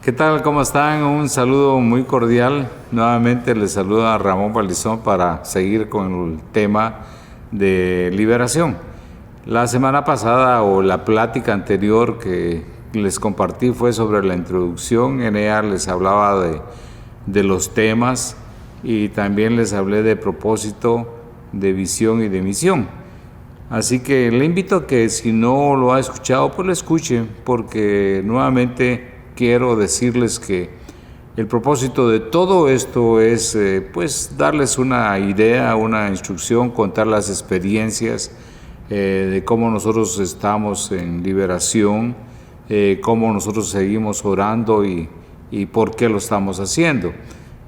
¿Qué tal? ¿Cómo están? Un saludo muy cordial. Nuevamente les saluda Ramón Valdizón para seguir con el tema de liberación. La semana pasada o la plática anterior que les compartí fue sobre la introducción. En ella les hablaba de los temas y también les hablé de propósito, de visión y de misión. Así que le invito a que si no lo ha escuchado, pues lo escuche, porque nuevamente quiero decirles que el propósito de todo esto es pues darles una idea, una instrucción, contar las experiencias de cómo nosotros estamos en liberación, cómo nosotros seguimos orando y por qué lo estamos haciendo.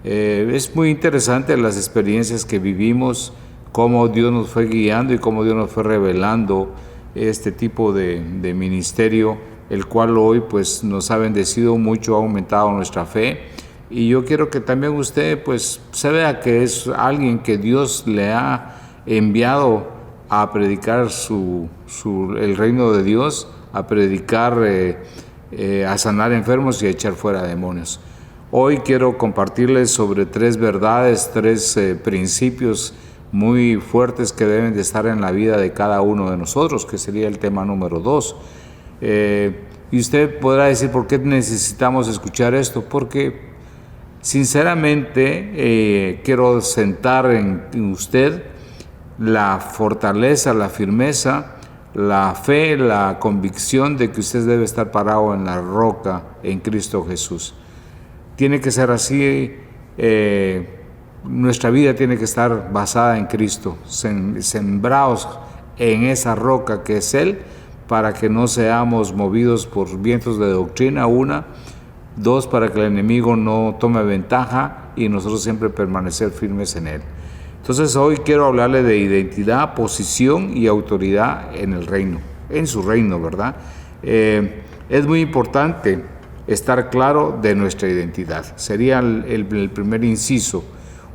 Es muy interesante las experiencias que vivimos, cómo Dios nos fue guiando y cómo Dios nos fue revelando este tipo de ministerio, el cual hoy pues nos ha bendecido mucho, ha aumentado nuestra fe. Y yo quiero que también usted pues se vea que es alguien que Dios le ha enviado a predicar el reino de Dios, a predicar, a sanar enfermos y a echar fuera demonios. Hoy quiero compartirles sobre tres verdades, tres principios muy fuertes que deben de estar en la vida de cada uno de nosotros, que sería el tema número 2. Y usted podrá decir, ¿por qué necesitamos escuchar esto? Porque sinceramente quiero sentar en usted la fortaleza, la firmeza, la fe, la convicción de que usted debe estar parado en la roca en Cristo Jesús. Tiene que ser así. Nuestra vida tiene que estar basada en Cristo, sembrados en esa roca que es Él, para que no seamos movidos por vientos de doctrina, 1, 2, para que el enemigo no tome ventaja y nosotros siempre permanecer firmes en Él. Entonces hoy quiero hablarle de identidad, posición y autoridad en el reino, en su reino, ¿verdad? Es muy importante estar claro de nuestra identidad. Sería el primer inciso.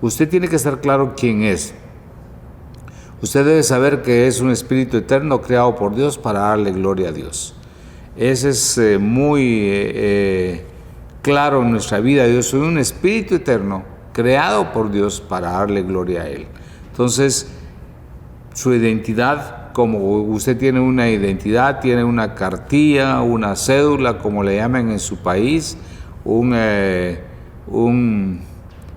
Usted tiene que estar claro quién es. Usted debe saber que es un espíritu eterno creado por Dios para darle gloria a Dios. Ese es muy claro en nuestra vida. Yo soy un espíritu eterno creado por Dios para darle gloria a Él. Entonces, su identidad, como usted tiene una identidad, tiene una cartilla, una cédula, como le llaman en su país, un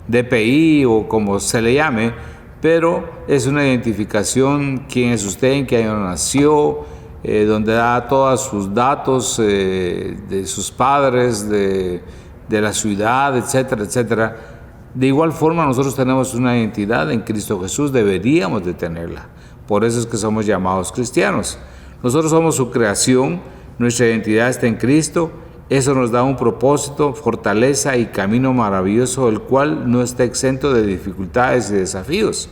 DPI o como se le llame, pero es una identificación, quién es usted, en qué año nació, donde da todos sus datos de sus padres, de la ciudad, etcétera, etcétera. De igual forma nosotros tenemos una identidad en Cristo Jesús, deberíamos de tenerla. Por eso es que somos llamados cristianos. Nosotros somos su creación, nuestra identidad está en Cristo. Eso nos da un propósito, fortaleza y camino maravilloso, el cual no está exento de dificultades y desafíos.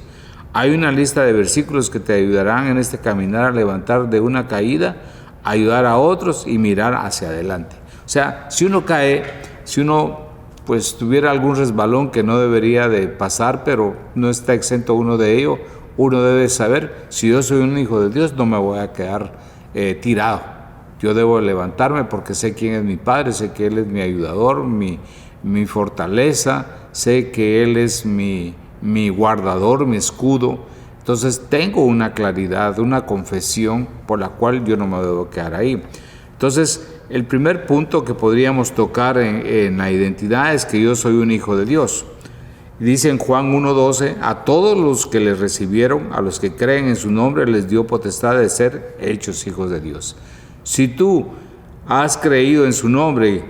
Hay una lista de versículos que te ayudarán en este caminar a levantar de una caída, ayudar a otros y mirar hacia adelante. O sea, si uno cae, si uno pues tuviera algún resbalón que no debería de pasar, pero no está exento uno de ello, uno debe saber, si yo soy un hijo de Dios, no me voy a quedar tirado. Yo debo levantarme porque sé quién es mi Padre, sé que Él es mi ayudador, mi fortaleza, sé que Él es mi guardador, mi escudo. Entonces tengo una claridad, una confesión por la cual yo no me debo quedar ahí. Entonces el primer punto que podríamos tocar en la identidad es que yo soy un hijo de Dios. Dice en Juan 1:12, a todos los que le recibieron, a los que creen en su nombre, les dio potestad de ser hechos hijos de Dios. Si tú has creído en su nombre,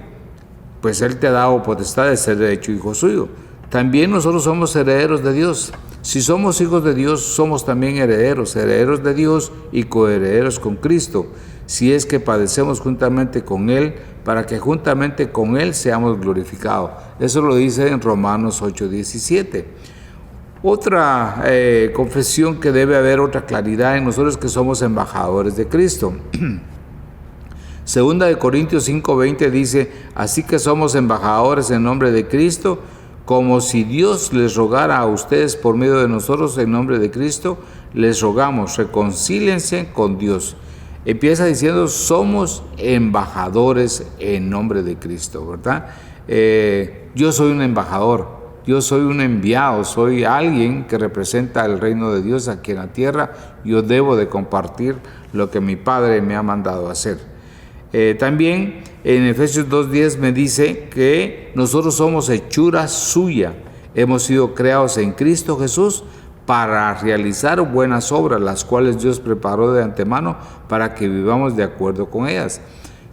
pues Él te ha dado potestad de ser hecho hijo suyo. También nosotros somos herederos de Dios. Si somos hijos de Dios, somos también herederos de Dios y coherederos con Cristo, si es que padecemos juntamente con Él, para que juntamente con Él seamos glorificados. Eso lo dice en Romanos 8:17. Otra confesión que debe haber, otra claridad en nosotros, es que somos embajadores de Cristo. Segunda de Corintios 5:20 dice, así que somos embajadores en nombre de Cristo, como si Dios les rogara a ustedes por medio de nosotros en nombre de Cristo, les rogamos, reconcíliense con Dios. Empieza diciendo, somos embajadores en nombre de Cristo, ¿verdad? Yo soy un embajador, yo soy un enviado, soy alguien que representa el reino de Dios aquí en la tierra. Yo debo de compartir lo que mi Padre me ha mandado a hacer. También en Efesios 2:10 me dice que nosotros somos hechura suya. Hemos sido creados en Cristo Jesús para realizar buenas obras, las cuales Dios preparó de antemano para que vivamos de acuerdo con ellas.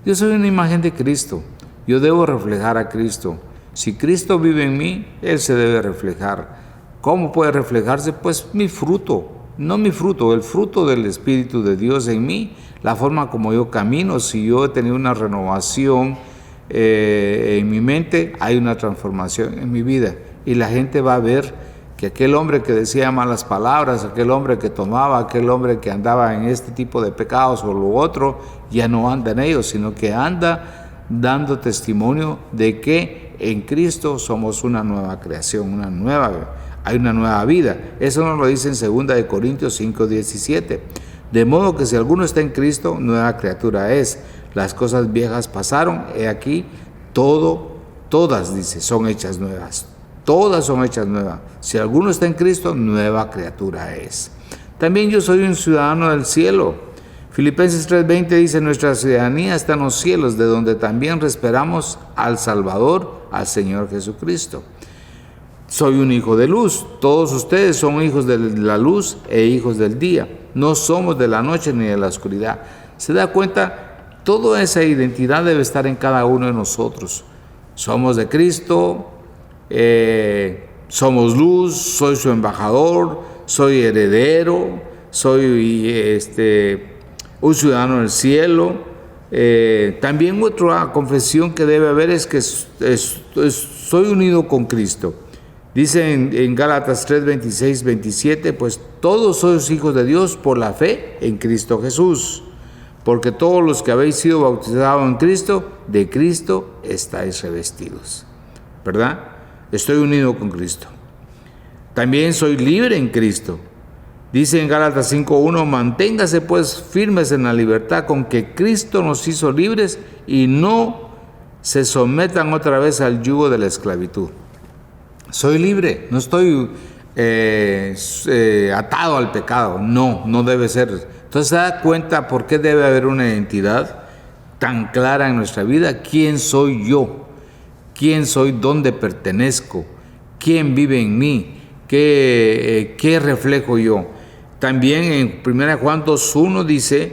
Yo soy una imagen de Cristo. Yo debo reflejar a Cristo. Si Cristo vive en mí, Él se debe reflejar. ¿Cómo puede reflejarse? Pues mi fruto, no mi fruto, el fruto del Espíritu de Dios en mí, la forma como yo camino. Si yo he tenido una renovación en mi mente, hay una transformación en mi vida. Y la gente va a ver que aquel hombre que decía malas palabras, aquel hombre que tomaba, aquel hombre que andaba en este tipo de pecados o lo otro, ya no anda en ellos, sino que anda dando testimonio de que en Cristo somos una nueva creación, hay una nueva vida. Eso nos lo dice en 2 Corintios 5:17. De modo que si alguno está en Cristo, nueva criatura es. Las cosas viejas pasaron, he aquí, todas, dice, son hechas nuevas. Todas son hechas nuevas. Si alguno está en Cristo, nueva criatura es. También yo soy un ciudadano del cielo. Filipenses 3:20 dice, nuestra ciudadanía está en los cielos, de donde también esperamos al Salvador, al Señor Jesucristo. Soy un hijo de luz. Todos ustedes son hijos de la luz e hijos del día. No somos de la noche ni de la oscuridad. ¿Se da cuenta? Toda esa identidad debe estar en cada uno de nosotros. Somos de Cristo, somos luz, soy su embajador, soy heredero, soy un ciudadano del cielo. También otra confesión que debe haber es que soy unido con Cristo. Dice en Gálatas 3:26-27, pues todos sois hijos de Dios por la fe en Cristo Jesús, porque todos los que habéis sido bautizados en Cristo, de Cristo estáis revestidos, ¿verdad? Estoy unido con Cristo. También soy libre en Cristo. Dice en Gálatas 5:1, manténgase pues firmes en la libertad con que Cristo nos hizo libres y no se sometan otra vez al yugo de la esclavitud. Soy libre, no estoy atado al pecado, no debe ser. Entonces se da cuenta por qué debe haber una identidad tan clara en nuestra vida. ¿Quién soy yo? ¿Quién soy? ¿Dónde pertenezco? ¿Quién vive en mí? ¿Qué reflejo yo? También en 1 Juan 2:1 dice,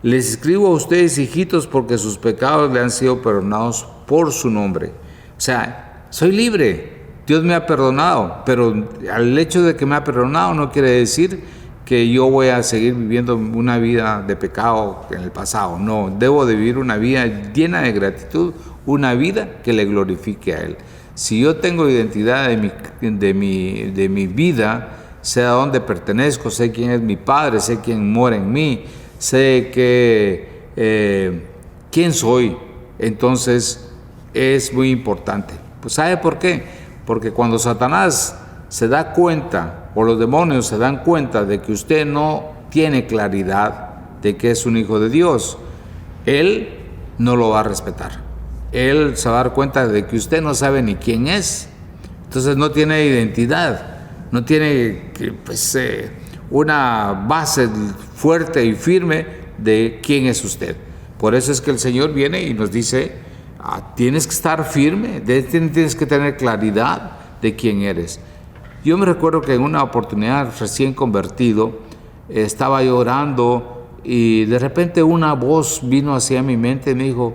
les escribo a ustedes, hijitos, porque sus pecados le han sido perdonados por su nombre. O sea, soy libre. Dios me ha perdonado, pero al hecho de que me ha perdonado no quiere decir que yo voy a seguir viviendo una vida de pecado en el pasado. No, debo de vivir una vida llena de gratitud, una vida que le glorifique a Él. Si yo tengo identidad de mi vida, sé a dónde pertenezco, sé quién es mi Padre, sé quién mora en mí, sé quién soy, entonces es muy importante. Pues ¿sabe por qué? Porque cuando Satanás se da cuenta, o los demonios se dan cuenta de que usted no tiene claridad de que es un hijo de Dios, él no lo va a respetar. Él se va a dar cuenta de que usted no sabe ni quién es. Entonces no tiene identidad, no tiene una base fuerte y firme de quién es usted. Por eso es que el Señor viene y nos dice, tienes que estar firme, tienes que tener claridad de quién eres. Yo me recuerdo que en una oportunidad recién convertido, estaba yo orando y de repente una voz vino hacia mi mente y me dijo,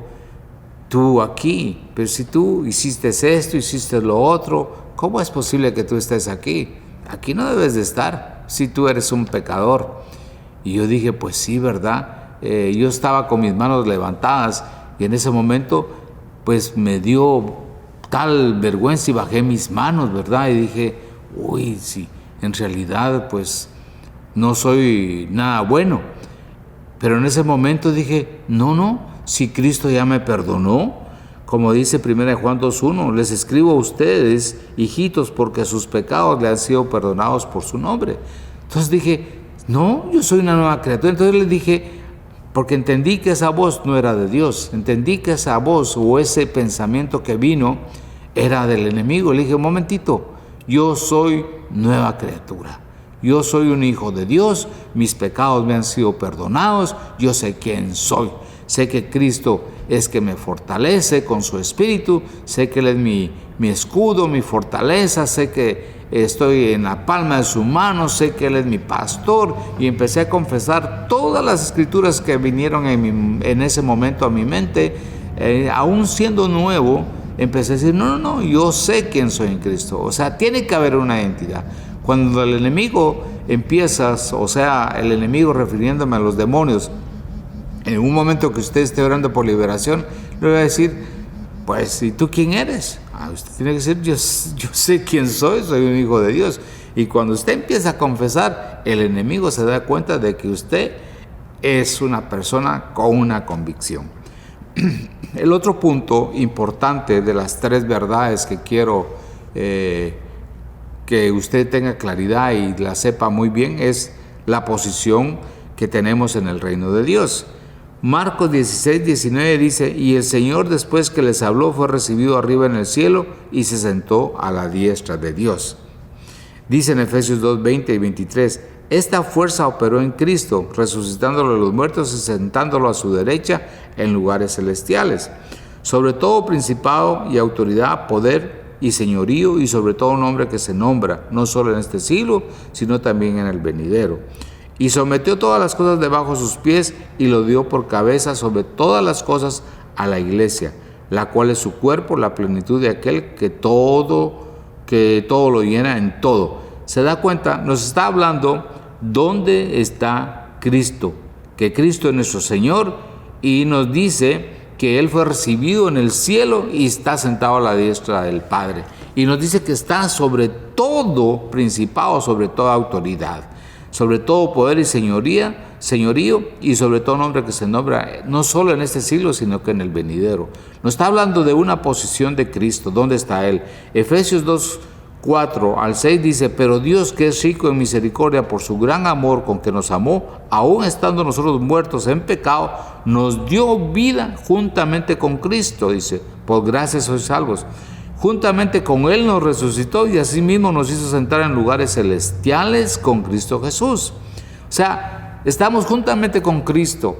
tú aquí, pero si tú hiciste esto, hiciste lo otro, ¿cómo es posible que tú estés aquí? Aquí no debes de estar si tú eres un pecador. Y yo dije, pues sí, ¿verdad? Yo estaba con mis manos levantadas y en ese momento pues me dio tal vergüenza y bajé mis manos, ¿verdad? Y dije, uy, sí, en realidad pues no soy nada bueno. Pero en ese momento dije, no, si Cristo ya me perdonó, como dice 1 Juan 2:1, les escribo a ustedes, hijitos, porque sus pecados le han sido perdonados por su nombre. Entonces dije, no, yo soy una nueva criatura. Entonces le dije, porque entendí que esa voz no era de Dios, entendí que esa voz o ese pensamiento que vino era del enemigo. Le dije, un momentito, yo soy nueva criatura. Yo soy un hijo de Dios, mis pecados me han sido perdonados, yo sé quién soy. Sé que Cristo es que me fortalece con su espíritu, sé que Él es mi escudo, mi fortaleza, sé que estoy en la palma de su mano, sé que Él es mi pastor. Y empecé a confesar todas las escrituras que vinieron en ese momento a mi mente. Aún siendo nuevo, empecé a decir, no, yo sé quién soy en Cristo. O sea, tiene que haber una identidad. Cuando el enemigo empiezas, o sea, el enemigo refiriéndome a los demonios, en un momento que usted esté orando por liberación, le voy a decir, pues, ¿y tú quién eres? Usted tiene que decir, yo sé quién soy un hijo de Dios. Y cuando usted empieza a confesar, el enemigo se da cuenta de que usted es una persona con una convicción. El otro punto importante de las 3 verdades que quiero que usted tenga claridad y la sepa muy bien es la posición que tenemos en el reino de Dios. Marcos 16:19 dice, y el Señor, después que les habló, fue recibido arriba en el cielo y se sentó a la diestra de Dios. Dice en Efesios 2:20 y 23, esta fuerza operó en Cristo, resucitándolo de los muertos y sentándolo a su derecha en lugares celestiales. Sobre todo principado y autoridad, poder y señorío, y sobre todo nombre que se nombra, no solo en este siglo, sino también en el venidero. Y sometió todas las cosas debajo de sus pies y lo dio por cabeza sobre todas las cosas a la iglesia, la cual es su cuerpo, la plenitud de aquel que todo lo llena en todo. ¿Se da cuenta? Nos está hablando dónde está Cristo, que Cristo es nuestro Señor, y nos dice que Él fue recibido en el cielo y está sentado a la diestra del Padre. Y nos dice que está sobre todo principado, sobre toda autoridad, sobre todo poder y señorío, y sobre todo nombre que se nombra no solo en este siglo, sino que en el venidero. Nos está hablando de una posición de Cristo. ¿Dónde está Él? Efesios 2:4 al 6 dice, pero Dios, que es rico en misericordia por su gran amor con que nos amó, aun estando nosotros muertos en pecado, nos dio vida juntamente con Cristo, dice, por gracia sois salvos. Juntamente con Él nos resucitó y asimismo nos hizo sentar en lugares celestiales con Cristo Jesús. O sea, estamos juntamente con Cristo.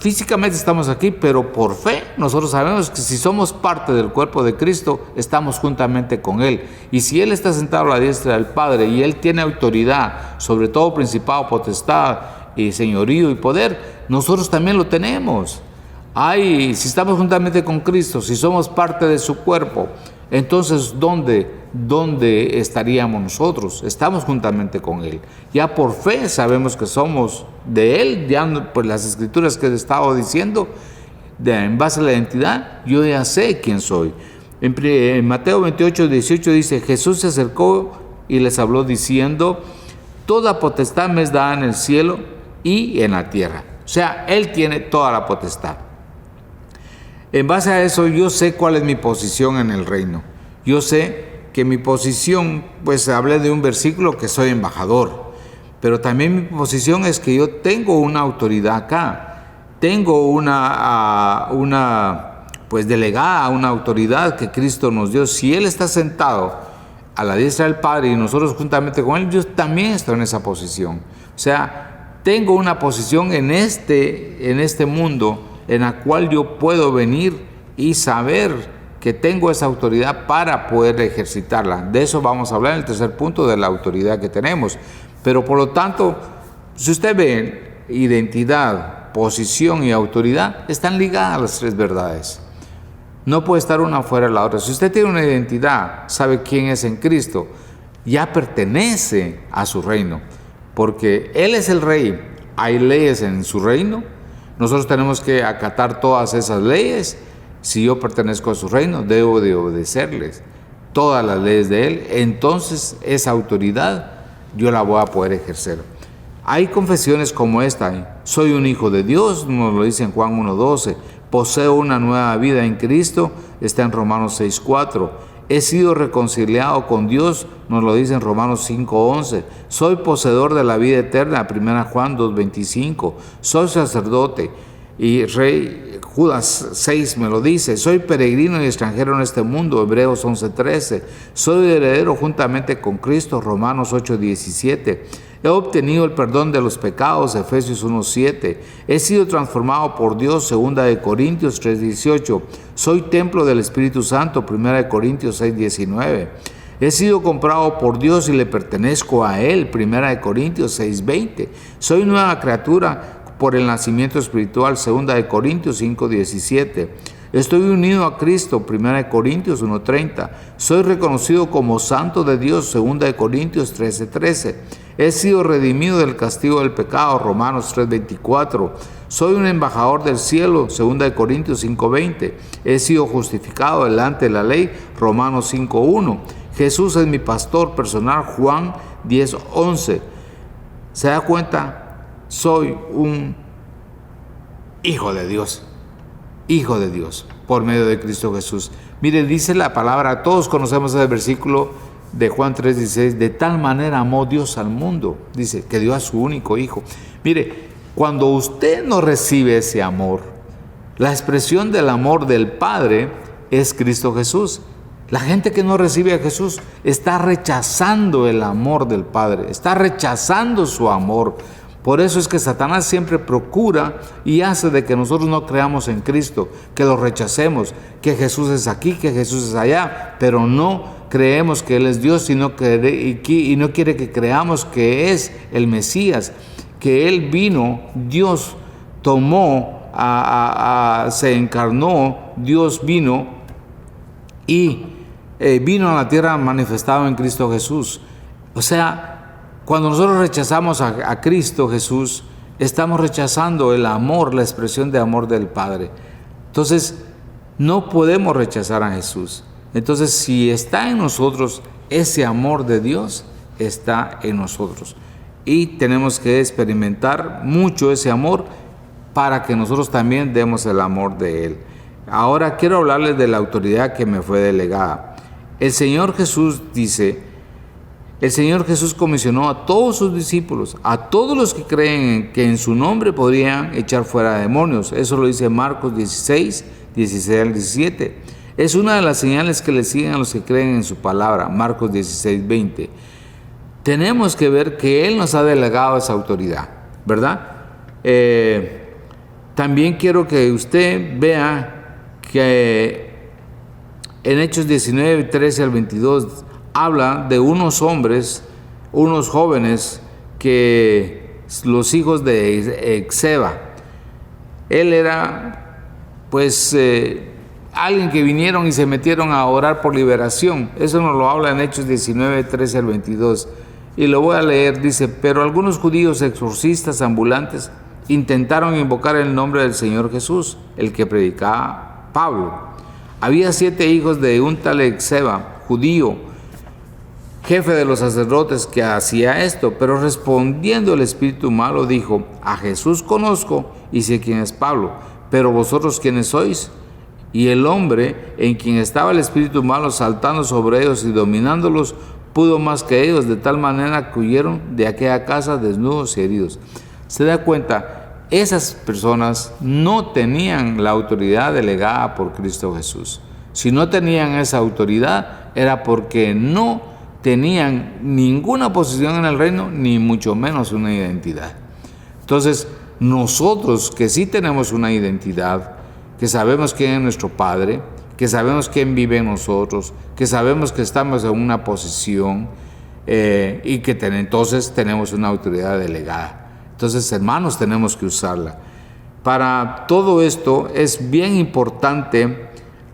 Físicamente estamos aquí, pero por fe nosotros sabemos que si somos parte del cuerpo de Cristo, estamos juntamente con Él. Y si Él está sentado a la diestra del Padre y Él tiene autoridad sobre todo principado, potestad y señorío y poder, nosotros también lo tenemos. Si estamos juntamente con Cristo, si somos parte de su cuerpo, entonces ¿dónde estaríamos nosotros? Estamos juntamente con Él. Ya por fe sabemos que somos de Él, ya pues las escrituras que he estado diciendo, en base a la identidad, yo ya sé quién soy. En Mateo 28:18 dice, Jesús se acercó y les habló diciendo, toda potestad me es dada en el cielo y en la tierra. O sea, Él tiene toda la potestad. En base a eso, yo sé cuál es mi posición en el reino. Yo sé que mi posición, pues hablé de un versículo que soy embajador, pero también mi posición es que yo tengo una autoridad acá. Tengo una delegada, una autoridad que Cristo nos dio. Si Él está sentado a la diestra del Padre y nosotros juntamente con Él, yo también estoy en esa posición. O sea, tengo una posición en este mundo en la cual yo puedo venir y saber que tengo esa autoridad para poder ejercitarla. De eso vamos a hablar en el tercer punto, de la autoridad que tenemos. Pero por lo tanto, si usted ve, identidad, posición y autoridad están ligadas a las 3 verdades. No puede estar una fuera de la otra. Si usted tiene una identidad, sabe quién es en Cristo, ya pertenece a su reino, porque Él es el rey. Hay leyes en su reino. Nosotros tenemos que acatar todas esas leyes. Si yo pertenezco a su reino, debo de obedecerles todas las leyes de Él. Entonces esa autoridad yo la voy a poder ejercer. Hay confesiones como esta. Soy un hijo de Dios, nos lo dice en Juan 1:12. Poseo una nueva vida en Cristo, está en Romanos 6:4. He sido reconciliado con Dios, nos lo dice en Romanos 5:11. Soy poseedor de la vida eterna, 1 Juan 2:25. Soy sacerdote y rey, Judas 6 me lo dice, soy peregrino y extranjero en este mundo, Hebreos 11:13, soy heredero juntamente con Cristo, Romanos 8:17, he obtenido el perdón de los pecados, Efesios 1:7, he sido transformado por Dios, 2 Corintios 3:18, soy templo del Espíritu Santo, 1 Corintios 6:19, he sido comprado por Dios y le pertenezco a Él, 1 Corintios 6:20, soy nueva criatura por el nacimiento espiritual, 2 Corintios 5:17. Estoy unido a Cristo, 1 Corintios 1:30. Soy reconocido como santo de Dios, 2 Corintios 13:13. He sido redimido del castigo del pecado, Romanos 3:24. Soy un embajador del cielo, 2 Corintios 5:20. He sido justificado delante de la ley, Romanos 5:1. Jesús es mi pastor personal, Juan 10:11. ¿Se da cuenta? Soy un hijo de Dios, por medio de Cristo Jesús. Mire, dice la palabra, todos conocemos ese versículo de Juan 3:16, de tal manera amó Dios al mundo, dice, que dio a su único hijo. Mire, cuando usted no recibe ese amor, la expresión del amor del Padre es Cristo Jesús. La gente que no recibe a Jesús está rechazando el amor del Padre, está rechazando su amor. Por eso es que Satanás siempre procura y hace de que nosotros no creamos en Cristo, que lo rechacemos, que Jesús es aquí, que Jesús es allá, pero no creemos que Él es Dios y no quiere que creamos que es el Mesías, que Él vino, Dios tomó, se encarnó, Dios vino y vino a la tierra manifestado en Cristo Jesús. O sea, cuando nosotros rechazamos a Cristo Jesús, estamos rechazando el amor, la expresión de amor del Padre. Entonces, no podemos rechazar a Jesús. Entonces, si está en nosotros, ese amor de Dios está en nosotros. Y tenemos que experimentar mucho ese amor para que nosotros también demos el amor de Él. Ahora quiero hablarles de la autoridad que me fue delegada. El Señor Jesús dice, el Señor Jesús comisionó a todos sus discípulos, a todos los que creen que en su nombre podrían echar fuera demonios. Eso lo dice Marcos 16, 16 al 17. Es una de las señales que le siguen a los que creen en su palabra, Marcos 16, 20. Tenemos que ver que Él nos ha delegado esa autoridad, ¿verdad? También quiero que usted vea que en Hechos 19, 13 al 22, habla de unos hombres, unos jóvenes, que los hijos de Exeba. Él era, pues, alguien que vinieron y se metieron a orar por liberación. Eso nos lo habla en Hechos 19, 13 al 22. Y lo voy a leer, dice, pero algunos judíos exorcistas ambulantes intentaron invocar el nombre del Señor Jesús, el que predicaba Pablo. Había 7 hijos de un tal Exeba, judío, jefe de los sacerdotes, que hacía esto, pero respondiendo el espíritu malo dijo, a Jesús conozco y sé quién es Pablo, pero vosotros quiénes sois. Y el hombre en quien estaba el espíritu malo saltando sobre ellos y dominándolos, pudo más que ellos, de tal manera que huyeron de aquella casa desnudos y heridos. Se da cuenta, esas personas no tenían la autoridad delegada por Cristo Jesús. Si no tenían esa autoridad, era porque no tenían ninguna posición en el reino, ni mucho menos una identidad. Entonces, nosotros que sí tenemos una identidad, que sabemos quién es nuestro Padre, que sabemos quién vive en nosotros, que sabemos que estamos en una posición y que entonces tenemos una autoridad delegada. Entonces, hermanos, tenemos que usarla. Para todo esto es bien importante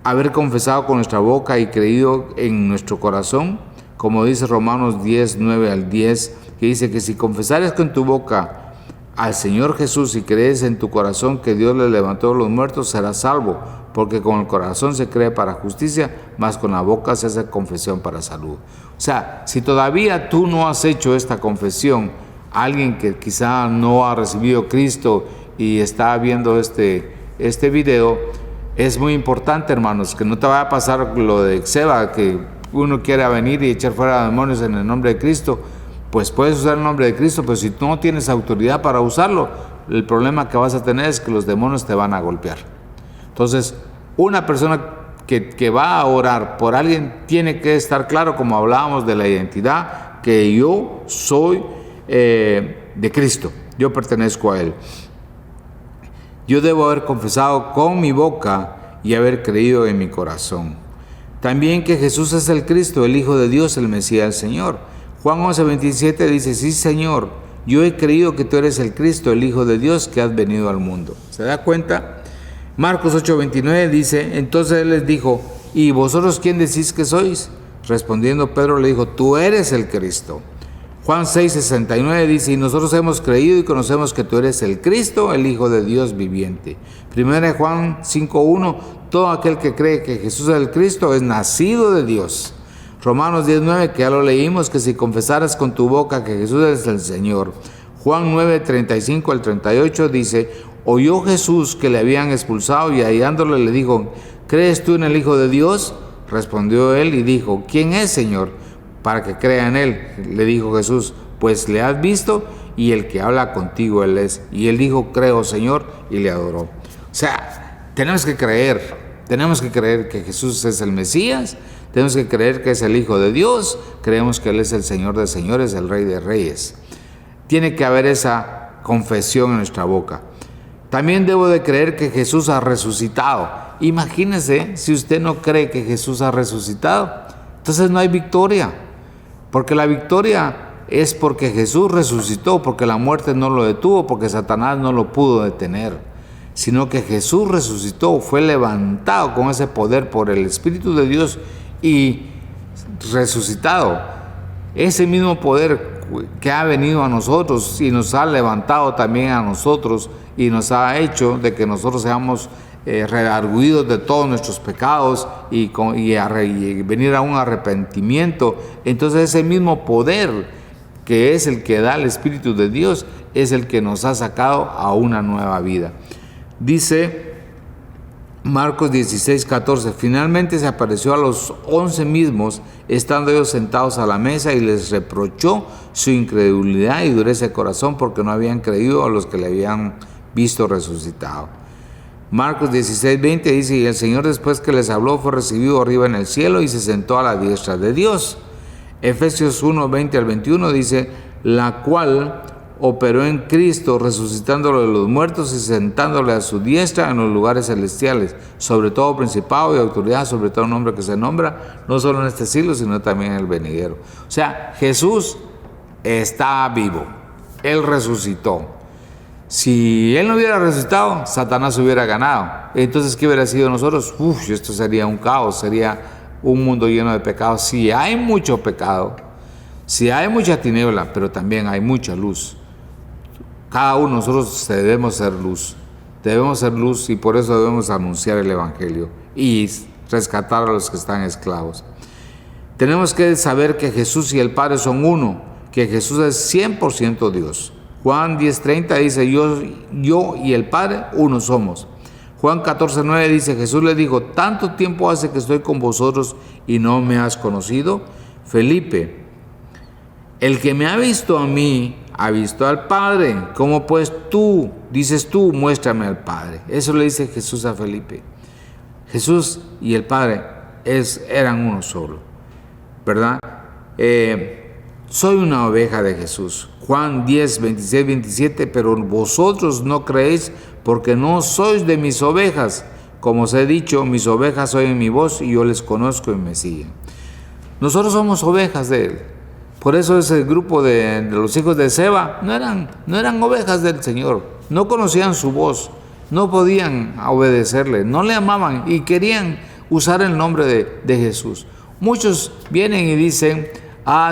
haber confesado con nuestra boca y creído en nuestro corazón, como dice Romanos 10, 9 al 10, que dice que si confesares con tu boca al Señor Jesús y crees en tu corazón que Dios le levantó de los muertos, serás salvo, porque con el corazón se cree para justicia, mas con la boca se hace confesión para salud. O sea, si todavía tú no has hecho esta confesión, alguien que quizá no ha recibido a Cristo y está viendo este video, es muy importante, hermanos, que no te vaya a pasar lo de Exeba, que uno quiere venir y echar fuera demonios en el nombre de Cristo. Pues puedes usar el nombre de Cristo, pero si tú no tienes autoridad para usarlo, el problema que vas a tener es que los demonios te van a golpear. Entonces, una persona que va a orar por alguien tiene que estar claro, como hablábamos de la identidad, que yo soy de Cristo, yo pertenezco a Él. Yo debo haber confesado con mi boca y haber creído en mi corazón. También que Jesús es el Cristo, el Hijo de Dios, el Mesías, el Señor. Juan 11:27 dice, sí, Señor, yo he creído que tú eres el Cristo, el Hijo de Dios, que has venido al mundo. ¿Se da cuenta? Marcos 8:29 dice, entonces Él les dijo, ¿y vosotros quién decís que sois? Respondiendo Pedro le dijo, tú eres el Cristo. Juan 6:69 dice, y nosotros hemos creído y conocemos que tú eres el Cristo, el Hijo de Dios viviente. Primera Juan 5:1, todo aquel que cree que Jesús es el Cristo es nacido de Dios. Romanos 10:9, que ya lo leímos, que si confesaras con tu boca que Jesús es el Señor. Juan 9:35 al 38 dice, oyó Jesús que le habían expulsado y hallándole le dijo, ¿crees tú en el Hijo de Dios? Respondió él y dijo, ¿quién es, Señor, para que crea en él? Le dijo Jesús, pues le has visto y el que habla contigo él es. Y él dijo, creo, Señor, y le adoró. O sea, tenemos que creer que Jesús es el Mesías, tenemos que creer que es el Hijo de Dios, creemos que Él es el Señor de señores, el Rey de reyes. Tiene que haber esa confesión en nuestra boca. También debo de creer que Jesús ha resucitado. Imagínese si usted no cree que Jesús ha resucitado, entonces no hay victoria, porque la victoria es porque Jesús resucitó, porque la muerte no lo detuvo, porque Satanás no lo pudo detener, sino que Jesús resucitó, fue levantado con ese poder por el Espíritu de Dios y resucitado. Ese mismo poder que ha venido a nosotros y nos ha levantado también a nosotros y nos ha hecho de que nosotros seamos redarguidos de todos nuestros pecados y venir a un arrepentimiento. Entonces ese mismo poder que es el que da el Espíritu de Dios es el que nos ha sacado a una nueva vida. Dice Marcos 16:14, finalmente se apareció a los 11 mismos, estando ellos sentados a la mesa, y les reprochó su incredulidad y dureza de corazón, porque no habían creído a los que le habían visto resucitado. Marcos 16:20 dice, y el Señor, después que les habló, fue recibido arriba en el cielo y se sentó a la diestra de Dios. Efesios 1:20 al 21 dice, la cual operó en Cristo, resucitándolo de los muertos y sentándole a su diestra en los lugares celestiales, sobre todo principado y autoridad, sobre todo nombre que se nombra, no solo en este siglo, sino también en el venidero. O sea, Jesús está vivo, Él resucitó. Si Él no hubiera resucitado, Satanás hubiera ganado. Entonces, ¿qué hubiera sido nosotros? Esto sería un caos, sería un mundo lleno de pecados. Si hay mucho pecado, si hay mucha tiniebla, pero también hay mucha luz. Cada uno de nosotros debemos ser luz y por eso debemos anunciar el Evangelio y rescatar a los que están esclavos. Tenemos que saber que Jesús y el Padre son uno, que Jesús es 100% Dios. Juan 10:30 dice, yo y el Padre uno somos. Juan 14:9 dice, Jesús le dijo, ¿tanto tiempo hace que estoy con vosotros y no me has conocido? Felipe, el que me ha visto a mí, ha visto al Padre. ¿Cómo pues dices tú, muéstrame al Padre? Eso le dice Jesús a Felipe. Jesús y el Padre eran uno solo, ¿verdad? Soy una oveja de Jesús. Juan 10:26-27, pero vosotros no creéis porque no sois de mis ovejas. Como os he dicho, mis ovejas oyen mi voz y yo les conozco y me siguen. Nosotros somos ovejas de Él. Por eso ese grupo de los hijos de Seba no eran ovejas del Señor, no conocían su voz, no podían obedecerle, no le amaban y querían usar el nombre de Jesús. Muchos vienen y dicen,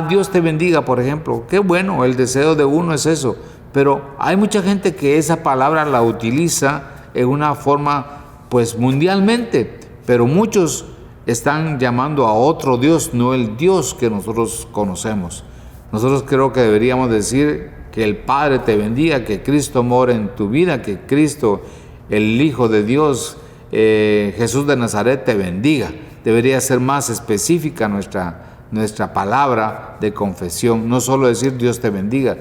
Dios te bendiga, por ejemplo. Qué bueno, el deseo de uno es eso, pero hay mucha gente que esa palabra la utiliza en una forma pues mundialmente, pero muchos están llamando a otro Dios, no el Dios que nosotros conocemos. Nosotros creo que deberíamos decir que el Padre te bendiga, que Cristo more en tu vida, que Cristo, el Hijo de Dios, Jesús de Nazaret, te bendiga. Debería ser más específica nuestra palabra de confesión, no solo decir Dios te bendiga.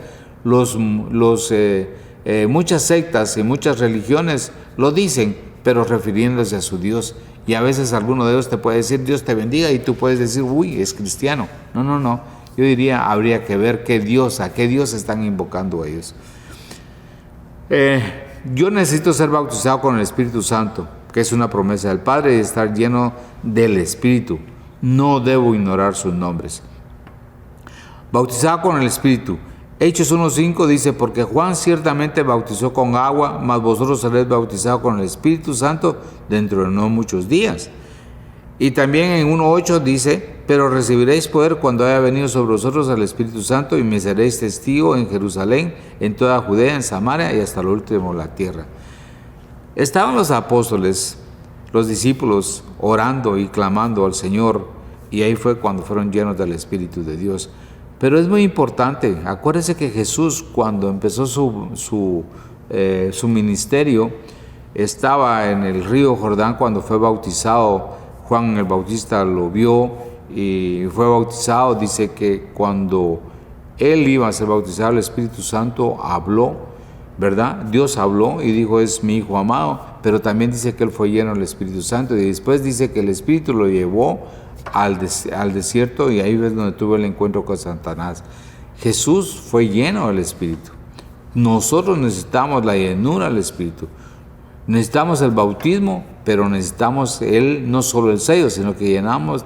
Muchas sectas y muchas religiones lo dicen, pero refiriéndose a su Dios. Y a veces alguno de ellos te puede decir Dios te bendiga y tú puedes decir, uy, es cristiano. No. Yo diría, habría que ver a qué Dios están invocando ellos. Yo necesito ser bautizado con el Espíritu Santo, que es una promesa del Padre, y estar lleno del Espíritu. No debo ignorar sus nombres. Bautizado con el Espíritu. Hechos 1:5 dice, porque Juan ciertamente bautizó con agua, mas vosotros seréis bautizados con el Espíritu Santo dentro de no muchos días. Y también en 1:8 dice, pero recibiréis poder cuando haya venido sobre vosotros el Espíritu Santo y me seréis testigo en Jerusalén, en toda Judea, en Samaria y hasta lo último de la tierra. Estaban los apóstoles, los discípulos, orando y clamando al Señor, y ahí fue cuando fueron llenos del Espíritu de Dios. Pero es muy importante, acuérdense que Jesús cuando empezó su ministerio, estaba en el río Jordán cuando fue bautizado. Juan el Bautista lo vio y fue bautizado. Dice que cuando él iba a ser bautizado, el Espíritu Santo habló, ¿verdad? Dios habló y dijo, es mi Hijo amado, pero también dice que él fue lleno del Espíritu Santo y después dice que el Espíritu lo llevó al desierto y ahí es donde tuvo el encuentro con Satanás. Jesús fue lleno del Espíritu. Nosotros necesitamos la llenura del Espíritu. Necesitamos el bautismo, pero necesitamos no solo el sello, sino que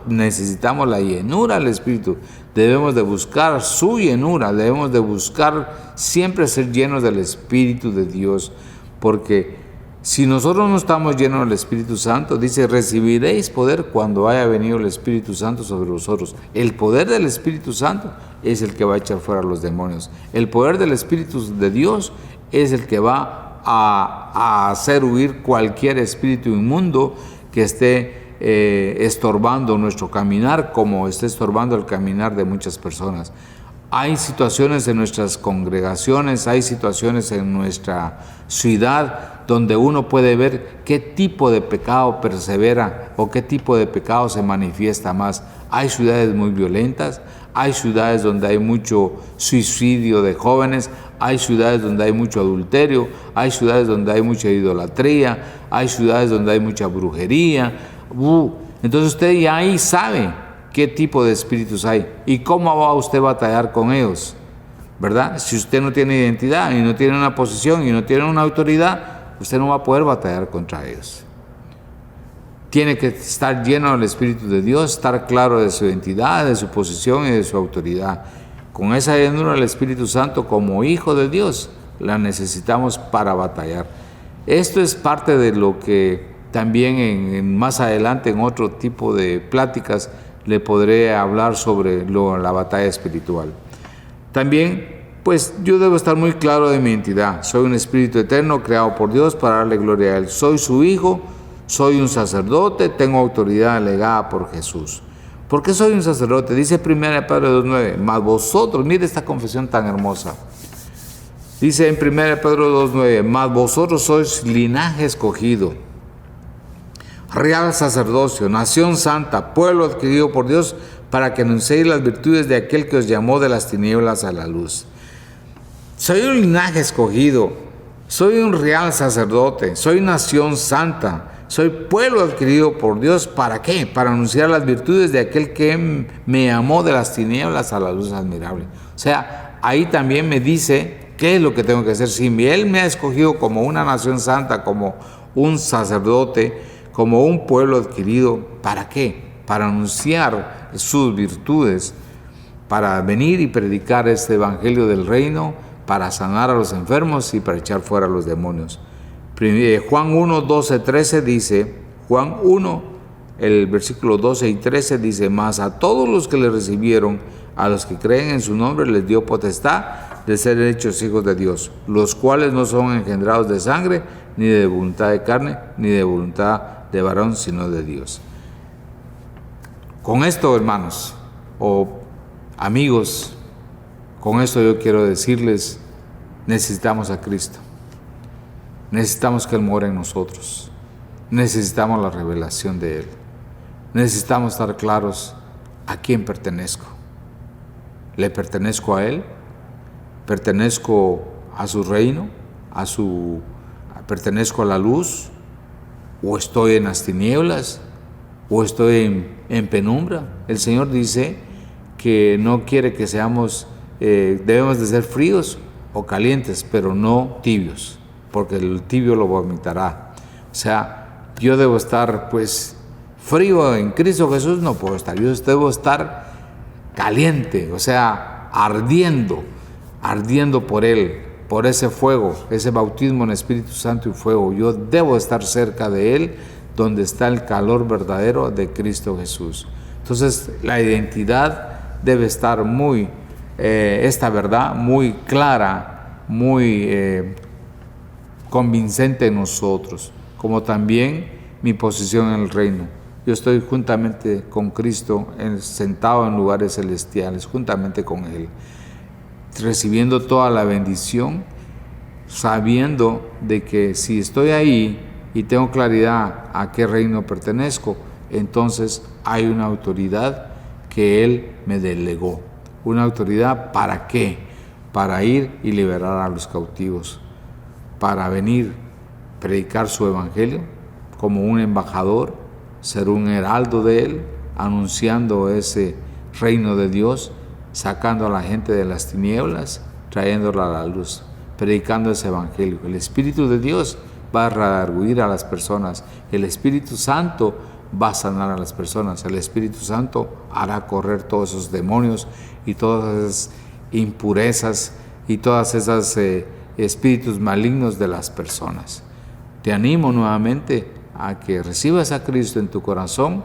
necesitamos la llenura del Espíritu. Debemos de buscar su llenura, debemos de buscar siempre ser llenos del Espíritu de Dios, porque si nosotros no estamos llenos del Espíritu Santo, dice, recibiréis poder cuando haya venido el Espíritu Santo sobre vosotros. El poder del Espíritu Santo es el que va a echar fuera a los demonios. El poder del Espíritu de Dios es el que va a hacer huir cualquier espíritu inmundo que esté estorbando nuestro caminar, como esté estorbando el caminar de muchas personas. Hay situaciones en nuestras congregaciones, hay situaciones en nuestra ciudad donde uno puede ver qué tipo de pecado persevera o qué tipo de pecado se manifiesta más. Hay ciudades muy violentas, hay ciudades donde hay mucho suicidio de jóvenes, hay ciudades donde hay mucho adulterio, hay ciudades donde hay mucha idolatría, hay ciudades donde hay mucha brujería. Entonces usted ya ahí sabe qué tipo de espíritus hay y cómo va usted a batallar con ellos, ¿verdad? Si usted no tiene identidad y no tiene una posición y no tiene una autoridad, usted no va a poder batallar contra ellos. Tiene que estar lleno del Espíritu de Dios, estar claro de su identidad, de su posición y de su autoridad. Con esa llenura del Espíritu Santo como hijo de Dios, la necesitamos para batallar. Esto es parte de lo que también más adelante en otro tipo de pláticas le podré hablar sobre la batalla espiritual. También, pues yo debo estar muy claro de mi identidad. Soy un espíritu eterno creado por Dios para darle gloria a Él. Soy su hijo, soy un sacerdote, tengo autoridad delegada por Jesús. ¿Por qué soy un sacerdote? Dice 1 Pedro 2:9, mas vosotros, mire esta confesión tan hermosa. Dice en 1 Pedro 2:9, mas vosotros sois linaje escogido, real sacerdocio, nación santa, pueblo adquirido por Dios, para que anunciéis las virtudes de aquel que os llamó de las tinieblas a la luz. Soy un linaje escogido, soy un real sacerdote, soy nación santa, soy pueblo adquirido por Dios. ¿Para qué? Para anunciar las virtudes de aquel que me llamó de las tinieblas a la luz admirable. O sea, ahí también me dice qué es lo que tengo que hacer. Si Él me ha escogido como una nación santa, como un sacerdote, como un pueblo adquirido, ¿para qué? Para anunciar sus virtudes, para venir y predicar este evangelio del reino, para sanar a los enfermos y para echar fuera a los demonios. Juan 1, 12, 13 dice, Juan 1, el versículo 12 y 13 dice, mas a todos los que le recibieron, a los que creen en su nombre, les dio potestad de ser hechos hijos de Dios, los cuales no son engendrados de sangre, ni de voluntad de carne, ni de voluntad de varón, sino de Dios. Con esto, hermanos, o amigos, con esto yo quiero decirles, necesitamos a Cristo. Necesitamos que Él more en nosotros. Necesitamos la revelación de Él. Necesitamos estar claros a quién pertenezco. ¿Le pertenezco a Él? ¿Pertenezco a su reino? ¿Pertenezco a la luz? ¿O estoy en las tinieblas? ¿O estoy en penumbra? El Señor dice que no quiere que seamos, debemos de ser fríos o calientes, pero no tibios, porque el tibio lo vomitará. O sea, yo debo estar pues frío en Cristo Jesús, no puedo estar. Yo debo estar caliente, o sea, ardiendo por Él, por ese fuego, ese bautismo en Espíritu Santo y fuego. Yo debo estar cerca de Él, donde está el calor verdadero de Cristo Jesús. Entonces, la identidad debe estar esta verdad muy clara, muy convincente en nosotros, como también mi posición en el reino. Yo estoy juntamente con Cristo, sentado en lugares celestiales, juntamente con Él, recibiendo toda la bendición, sabiendo de que si estoy ahí y tengo claridad a qué reino pertenezco, entonces hay una autoridad que Él me delegó. ¿Una autoridad para qué? Para ir y liberar a los cautivos, para venir, predicar su evangelio como un embajador, ser un heraldo de Él, anunciando ese reino de Dios, sacando a la gente de las tinieblas, trayéndola a la luz, predicando ese evangelio. El Espíritu de Dios va a redarguir a las personas, el Espíritu Santo va a sanar a las personas, el Espíritu Santo hará correr todos esos demonios y todas esas impurezas y todas esas espíritus malignos de las personas. Te animo nuevamente a que recibas a Cristo en tu corazón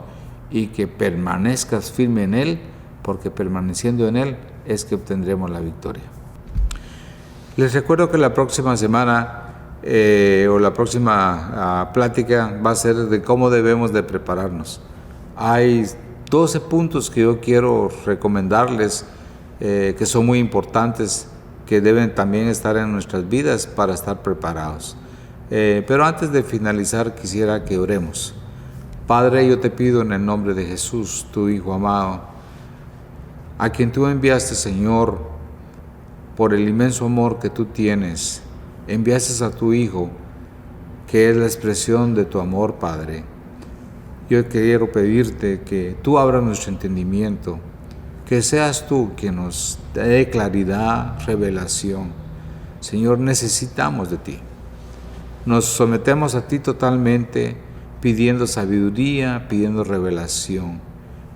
y que permanezcas firme en Él, porque permaneciendo en Él es que obtendremos la victoria. Les recuerdo que la próxima semana o la próxima plática va a ser de cómo debemos de prepararnos. Hay 12 puntos que yo quiero recomendarles que son muy importantes, que deben también estar en nuestras vidas para estar preparados. Pero antes de finalizar quisiera que oremos. Padre, yo te pido en el nombre de Jesús, tu Hijo amado, a quien tú enviaste, Señor, por el inmenso amor que tú tienes, enviaste a tu Hijo, que es la expresión de tu amor, Padre. Yo quiero pedirte que tú abras nuestro entendimiento, que seas tú quien nos dé claridad, revelación. Señor, necesitamos de ti. Nos sometemos a ti totalmente, pidiendo sabiduría, pidiendo revelación,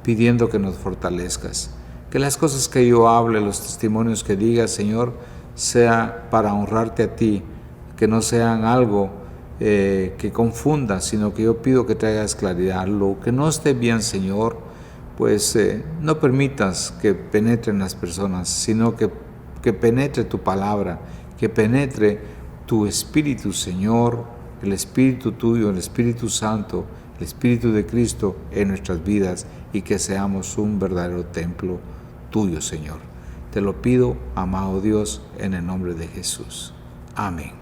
pidiendo que nos fortalezcas. Que las cosas que yo hable, los testimonios que diga, Señor, sea para honrarte a ti, que no sean algo que confunda, sino que yo pido que traigas claridad. Lo que no esté bien, Señor, pues no permitas que penetren las personas, sino que penetre tu palabra, que penetre tu Espíritu, Señor, el Espíritu tuyo, el Espíritu Santo, el Espíritu de Cristo en nuestras vidas, y que seamos un verdadero templo tuyo, Señor. Te lo pido, amado Dios, en el nombre de Jesús. Amén.